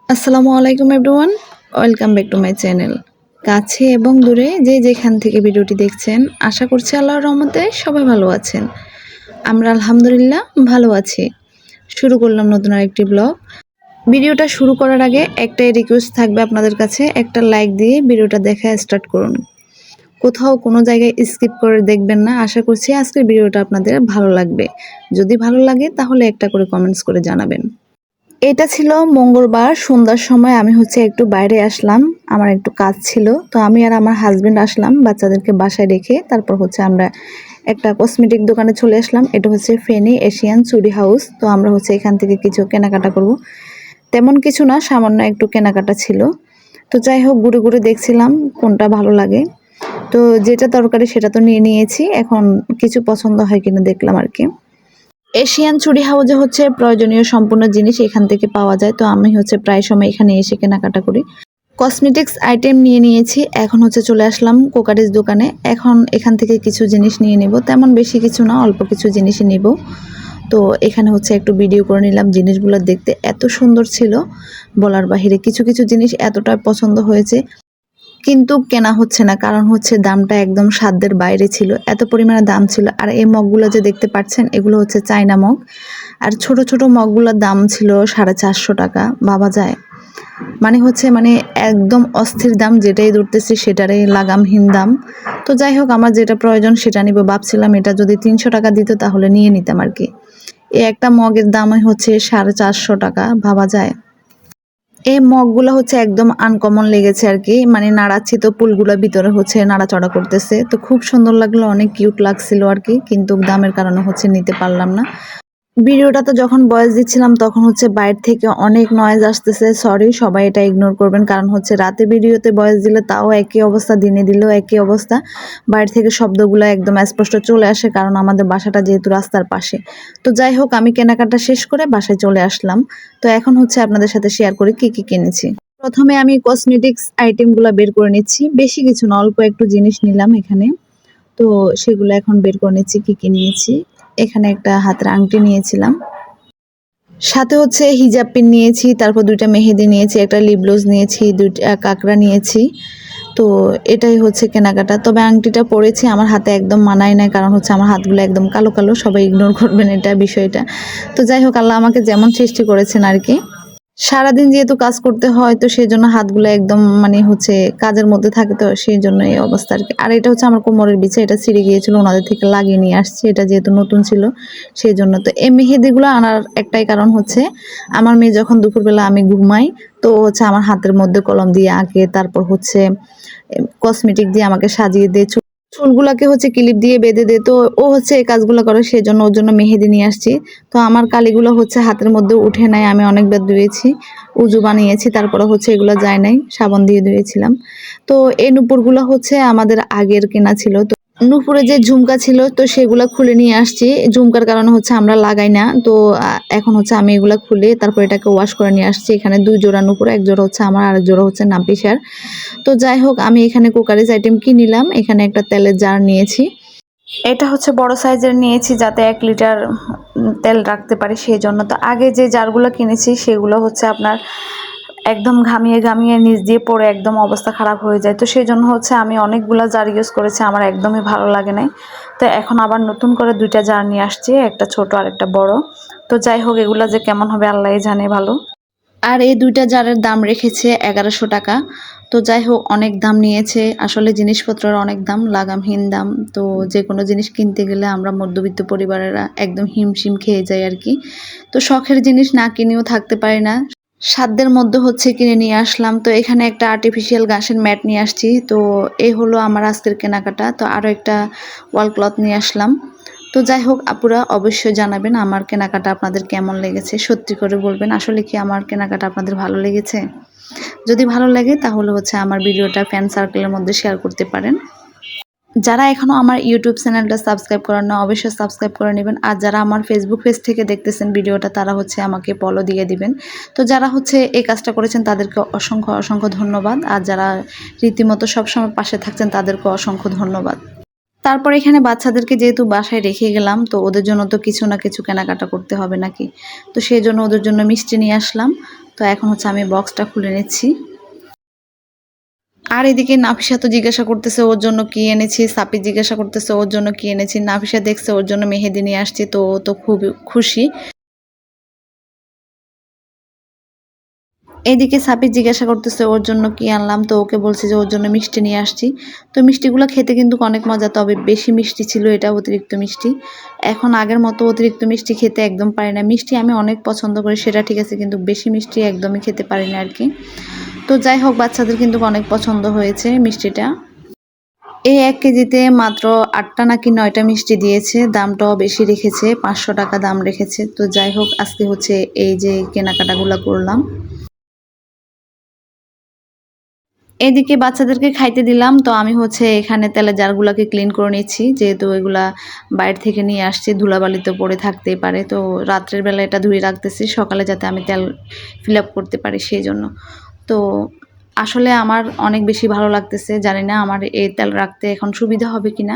আসসালামু আলাইকুম everyone, welcome back to my channel. কাছে এবং দূরে যে যেখান থেকে ভিডিওটি দেখছেন, আশা করছি আল্লাহর রহমতে সবাই ভালো আছেন। আমরা আলহামদুলিল্লাহ ভালো আছি। শুরু করলাম নতুন আরেকটি ব্লগ। ভিডিওটা শুরু করার আগে একটাই রিকোয়েস্ট থাকবে আপনাদের কাছে, একটা লাইক দিয়ে ভিডিওটা দেখা স্টার্ট করুন। কোথাও কোনো জায়গায় স্কিপ করে দেখবেন না। আশা করছি আজকের ভিডিওটা আপনাদের ভালো লাগবে। যদি ভালো লাগে তাহলে একটা করে কমেন্টস করে জানাবেন। এটা ছিল মঙ্গলবার সন্ধ্যার সময় আমি একটু বাইরে আসলাম। আমার একটু কাজ ছিল। তো আমি আর আমার হাসব্যান্ড আসলাম বাচ্চাদেরকে বাসায় রেখে। তারপর আমরা একটা কসমেটিক দোকানে চলে আসলাম। এটা ফেনী এশিয়ান চুড়ি হাউস। তো আমরা এখান থেকে কিছু কেনাকাটা করব। তেমন কিছু না, সামান্য একটু কেনাকাটা ছিল। তো যাই হোক, ঘুরে ঘুরে দেখছিলাম কোনটা ভালো লাগে। তো যেটা দরকারি সেটা তো নিয়ে নিয়েছি। এখন কিছু পছন্দ হয় কিনা দেখলাম আর কি। এশিয়ান চুড়ি হাউসে প্রয়োজনীয় সম্পূর্ণ জিনিস এখান থেকে পাওয়া যায়। তো আমি প্রায় সময় এখানে এসে কেনাকাটা করি। কসমেটিক্স আইটেম নিয়ে নিয়েছি। এখন চলে আসলাম কোকারিজ দোকানে। এখন এখান থেকে কিছু জিনিস নিয়ে নেব। তেমন বেশি কিছু না, অল্প কিছু জিনিসই নেব। তো এখানে একটু ভিডিও করে নিলাম। জিনিসগুলো দেখতে এত সুন্দর ছিল বলার বাহিরে। কিছু কিছু জিনিস এতটা পছন্দ হয়েছে, কিন্তু কেনা হচ্ছে না, কারণ দামটা একদম সাধ্যের বাইরে ছিল। এত পরিমাণে দাম ছিল। আর এই মগগুলো যে দেখতে পাচ্ছেন, এগুলো চায়না মগ। আর ছোট ছোট মগগুলোর দাম ছিল 450 টাকা। ভাবা যায়, মানে একদম অস্থির দাম। যেটাই ধরতেছি সেটারই লাগামহীন দাম। তো যাই হোক, আমার যেটা প্রয়োজন সেটা নিব ভাবছিলাম। এটা যদি 300 টাকা দিত তাহলে নিয়ে নিতাম আর কি। এই একটা মগের দামই 450 টাকা। ভাবা যায়। এই মগগুলো একদম আনকমন লেগেছে আর কি। মানে নাড়াচ্ছি তো পুলগুলো ভিতরে নাড়াচড়া করতেছে। তো খুব সুন্দর লাগলো, অনেক কিউট লাগছিল আর কি। কিন্তু দামের কারণে নিতে পারলাম না। ভিডিওটাতে যখন ভয়েস দিচ্ছিলাম তখন বাইরে থেকে অনেক নয়েজ আসতেছে। সরি, সবাই এটা ইগনোর করবেন। কারণ রাতে ভিডিওতে ভয়েস দিলে তাও একই অবস্থা, দিনে দিলেও একই অবস্থা। বাইরে থেকে শব্দগুলো একদম স্পষ্ট চলে আসে, কারণ আমাদের বাসাটা যেহেতু রাস্তার পাশে। তো যাই হোক, আমি কেনাকাটা শেষ করে বাসায় চলে আসলাম। তো এখন আপনাদের সাথে শেয়ার করি কি কি কিনেছি। প্রথমে আমি কসমেটিক্স আইটেমগুলো বের করে নিচ্ছি। বেশি কিছু না, অল্প একটু জিনিস নিলাম এখানে। তো সেগুলো এখন বের করে নিচ্ছি কি কি নিয়েছি। এখানে একটা হাতের আংটি নিয়েছিলাম, সাথে হিজাব পিন নিয়েছি, তারপর 2টা মেহেদি নিয়েছি, একটা লিপ গ্লস নিয়েছি, 2টা কাঁকড়া নিয়েছি। তো এটাই কেনাকাটা। তবে আংটিটা পরেছি, আমার হাতে একদম মানায় নাই, কারণ আমার হাতগুলো একদম কালো কালো। সবাই ইগনোর করবেন এটা বিষয়টা। তো যাই হোক, আল্লাহ আমাকে যেমন সৃষ্টি করেছেন আর কি। সারাদিন যেহেতু কাজ করতে হয়, তো সেই জন্য হাতগুলো একদম মানে কাজের মধ্যে থাকে, তো সেই জন্য এই অবস্থা আর কি। আর এটা আমার কোমরের বিছে, এটা ছিঁড়ে গিয়েছিল, ওনাদের থেকে লাগিয়ে নিয়ে আসছি। এটা যেহেতু নতুন ছিল সেই জন্য। তো এই মেহেদিগুলো আনার একটাই কারণ আমার মেয়ে যখন দুপুরবেলা আমি ঘুমাই, তো আমার হাতের মধ্যে কলম দিয়ে আঁকে, তারপর কসমেটিক দিয়ে আমাকে সাজিয়ে দিয়ে, চুলগুলাকে ক্লিপ দিয়ে বেঁধে দে। তো ও এই কাজগুলো করে, সেই জন্য ওর জন্য মেহেদি নিয়ে আসছি। তো আমার কালিগুলো হাতের মধ্যে উঠে নাই। আমি অনেকবার ধুয়েছি, উজু বানিয়েছি, তারপরে এগুলো যায় নাই, সাবান দিয়ে ধুয়েছিলাম। তো এই নুপুরগুলো আমাদের আগের কেনা ছিল। তো নুপুরে যে ঝুমকা ছিল, তো সেগুলো খুলে নিয়ে আসছি। ঝুমকার কারণে আমরা লাগাই না। তো এখন আমি এগুলা খুলে তারপর এটাকে ওয়াশ করে নিয়ে আসছি। এখানে 2 জোড়া নুপুর, এক জোড়া আমার, আরেক জোড়া নাপিসার। তো যাই হোক, আমি এখানে কুকারিজ আইটেম কি নিলাম। এখানে একটা তেলের জার নিয়েছি। এটা বড় সাইজের নিয়েছি, যাতে 1 লিটার তেল রাখতে পারি সেই জন্য। তো আগে যে জারগুলো কিনেছি সেগুলো আপনার একদম ঘামিয়ে ঘামিয়ে নিচ দিয়ে পড়ে একদম অবস্থা খারাপ হয়ে যায়। তো সেই জন্য আমি অনেকগুলা জার ইউজ করেছি, আমার একদমই ভালো লাগে নাই। তো এখন আবার নতুন করে 2টা জার নিয়ে আসছি, একটা ছোট আর একটা বড়। তো যাই হোক, এগুলা যে কেমন হবে আল্লাহই জানে ভালো। আর এই 2টা জারের দাম রেখেছে 1100 টাকা। তো যাই হোক, অনেক দাম নিয়েছে আসলে, জিনিসপত্রের অনেক দাম, লাগামহীন দাম। তো যে কোনো জিনিস কিনতে গেলে আমরা মধ্যবিত্ত পরিবারেরা একদম হিমশিম খেয়ে যাই আর কি। তো শখের জিনিস না কিনেও থাকতে পারি না, সাধ্যের মধ্যে কিনে নিয়ে আসলাম। তো এখানে একটা আর্টিফিশিয়াল ঘাসের ম্যাট নিয়ে আসছি। তো এই হলো আমার আজকের কেনাকাটা। তো আরও একটা ওয়াল ক্লথ নিয়ে আসলাম। তো যাই হোক, আপুরা অবশ্যই জানাবেন আমার কেনাকাটা আপনাদের কেমন লেগেছে, সত্যি করে বলবেন। আসলে কি আমার কেনাকাটা আপনাদের ভালো লেগেছে? যদি ভালো লাগে তাহলে আমার ভিডিওটা ফ্যান সার্কেলের মধ্যে শেয়ার করতে পারেন। যারা এখনও আমার ইউটিউব চ্যানেলটা সাবস্ক্রাইব করেন না, অবশ্যই সাবস্ক্রাইব করে নেবেন। আর যারা আমার ফেসবুক পেজ থেকে দেখতেছেন ভিডিওটা, তারা আমাকে ফলো দিয়ে দিবেন। তো যারা এই কাজটা করেছেন তাদেরকে অসংখ্য অসংখ্য ধন্যবাদ। আর যারা রীতিমতো সবসময় পাশে থাকছেন তাদেরকে অসংখ্য ধন্যবাদ। তারপর এখানে বাচ্চাদেরকে যেহেতু বাসায় রেখে গেলাম, তো ওদের জন্য তো কিছু না কিছু কেনাকাটা করতে হবে নাকি। তো সেই জন্য ওদের জন্য মিষ্টি নিয়ে আসলাম। তো এখন হচ্ছে আমি বক্সটা খুলে নিচ্ছি। আর এদিকে নাফিসা তো জিজ্ঞাসা করতেছে ওর জন্য কি এনেছি, সাপি জিজ্ঞাসা করতেছে ওর জন্য কি এনেছি। নাফিসা দেখছে ওর জন্য মেহেদি নিয়ে আসছি, তো ও তো খুব খুশি। এদিকে সাপি জিজ্ঞাসা করতেছে ওর জন্য কি আনলাম, তো ওকে বলছি যে ওর জন্য মিষ্টি নিয়ে আসছি। তো মিষ্টিগুলো খেতে কিন্তু অনেক মজা, তবে বেশি মিষ্টি ছিল, এটা অতিরিক্ত মিষ্টি। এখন আগের মতো অতিরিক্ত মিষ্টি খেতে একদম পারি না। মিষ্টি আমি অনেক পছন্দ করি, সেটা ঠিক আছে, কিন্তু বেশি মিষ্টি একদমই খেতে পারি না আর কি। তো যাই হোক, বাচ্চাদের কিন্তু অনেক পছন্দ হয়েছে মিষ্টিটা। এই ১ কেজিতে মাত্র ৮টা নাকি ৯টা মিষ্টি দিয়েছে, দামটাও বেশি রেখেছে, ৫০০ টাকা দাম রেখেছে। তো যাই হোক, আজকে হচ্ছে এই যে কেনাকাটাগুলো করলাম। এদিকে বাচ্চাদেরকে খাইতে দিলাম, তো আমি হচ্ছে এখানে তেলের জারগুলাকে ক্লিন করে নিচ্ছি, যেহেতু এগুলা বাইরে থেকে নিয়ে আসছি, ধুলাবালিতে পড়ে থাকতেই পারে। তো রাত্রের বেলা এটা ধুয়ে রাখতেছি, সকালে যাতে আমি তেল ফিল আপ করতে পারি সেই জন্য। তো আসলে আমার অনেক বেশি ভালো লাগতেছে, জানি না আমার এই তেল রাখতে এখন সুবিধা হবে কিনা,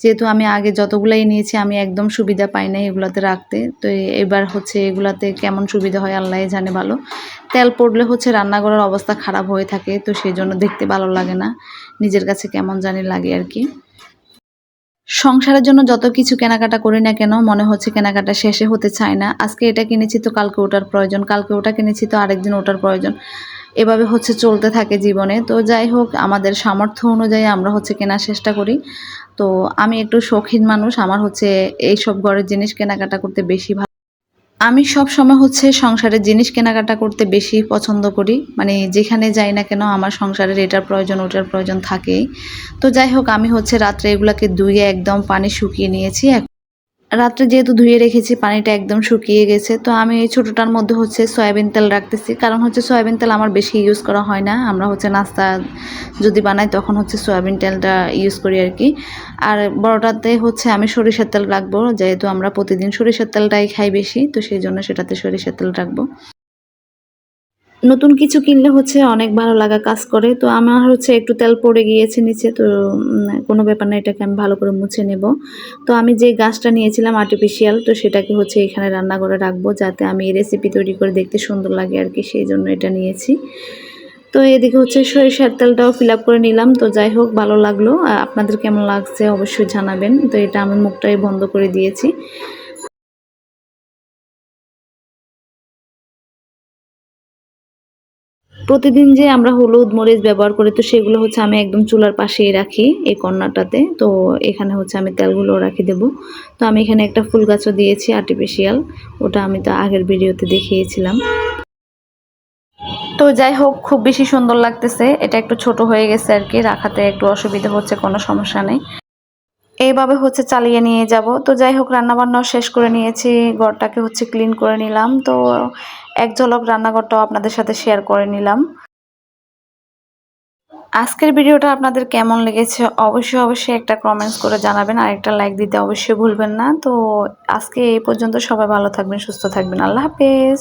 যেহেতু আমি আগে যতগুলাই নিয়েছি আমি একদম সুবিধা পাই নাই এগুলাতে রাখতে। তো এবার হচ্ছে এগুলাতে কেমন সুবিধা হয় আল্লাহই জানে ভালো। তেল পড়লে হচ্ছে রান্নাঘরের অবস্থা খারাপ হয়ে থাকে, তো সেই জন্য দেখতে ভালো লাগে না, নিজের কাছে কেমন জানি লাগে আর কি। সংসারের জন্য যত কিছু কেনাকাটা করি না কেন, মনে হচ্ছে কেনাকাটা শেষে হতে চায় না। আজকে এটা কিনেছি তো কালকে ওটার প্রয়োজন, কালকে ওটা কিনেছি তো আরেকদিন ওটার প্রয়োজন। এভাবে হচ্ছে চলতে থাকে জীবনে। তো যাই হোক, আমাদের সামর্থ্য অনুযায়ী আমরা হচ্ছে কেনার চেষ্টা করি। তো আমি একটু শৌখিন মানুষ, আমার হচ্ছে এইসব ঘরের জিনিস কেনাকাটা করতে বেশি আমি সবসময় হচ্ছে সংসারের জিনিস কেনাকাটা করতে বেশি পছন্দ করি। মানে যেখানে যাই না কেন আমার সংসারের এটার প্রয়োজন ওটার প্রয়োজন থাকেই। তো যাই হোক, আমি হচ্ছে রাত্রে এগুলাকে ধুয়ে একদম পানি শুকিয়ে নিয়েছি। রাত্রে যেহেতু ধুয়ে রেখেছি, পানিটা একদম শুকিয়ে গেছে। তো আমি এই ছোটোটার মধ্যে হচ্ছে সয়াবিন তেল রাখতেছি, কারণ হচ্ছে সয়াবিন তেল আমার বেশি ইউজ করা হয় না। আমরা হচ্ছে নাস্তা যদি বানাই তখন হচ্ছে সয়াবিন তেলটা ইউজ করি আর কি। আর বড়টাতে হচ্ছে আমি সরিষার তেল রাখবো, যেহেতু আমরা প্রতিদিন সরিষার তেলটাই খাই বেশি, তো সেই জন্য সেটাতে সরিষার তেল রাখবো। নতুন কিছু কিনলে হচ্ছে অনেক ভালো লাগা কাজ করে। তো আমার হচ্ছে একটু তেল পড়ে গিয়েছে নিচে, তো কোনো ব্যাপার না, এটাকে আমি ভালো করে মুছে নেব। তো আমি যে গাছটা নিয়েছিলাম আর্টিফিশিয়াল, তো সেটাকে হচ্ছে এখানে রান্নাঘরে রাখবো, যাতে আমি রেসিপি তৈরি করে দেখতে সুন্দর লাগে আর কি, সেই জন্য এটা নিয়েছি। তো এদিকে হচ্ছে সরিষার তেলটাও ফিল আপ করে নিলাম। তো যাই হোক, ভালো লাগলো। আপনাদের কেমন লাগছে অবশ্যই জানাবেন। তো এটা আমি মুখটাই বন্ধ করে দিয়েছি। প্রতিদিন যে আমরা হলুদ মরিচ ব্যবহার করি, তো সেগুলো হচ্ছে আমি একদম চুলার পাশেই রাখি এই কর্নারটাতে। তো এখানে হচ্ছে আমি তেলগুলো রাখি দেব। তো আমি এখানে একটা ফুল গাছও দিয়েছি আর্টিফিশিয়াল, ওটা আমি তো আগের ভিডিওতে দেখিয়েছিলাম। তো যাই হোক, খুব বেশি সুন্দর লাগতেছে। এটা একটু ছোট হয়ে গেছে আর কি, রাখাতে একটু অসুবিধা হচ্ছে, কোনো সমস্যা নেই, এইভাবে হচ্ছে চালিয়ে নিয়ে যাব। তো যাই হোক, রান্নাবান্নাও শেষ করে নিয়েছি, ঘরটাকে হচ্ছে ক্লিন করে নিলাম। তো এক ঝলক রান্নাঘরটাও আপনাদের সাথে শেয়ার করে নিলাম। আজকের ভিডিওটা আপনাদের কেমন লেগেছে অবশ্যই একটা কমেন্টস করে জানাবেন, আর একটা লাইক দিতে অবশ্যই ভুলবেন না। তো আজকে এই পর্যন্ত, সবাই ভালো থাকবেন, সুস্থ থাকবেন, আল্লাহ হাফেজ।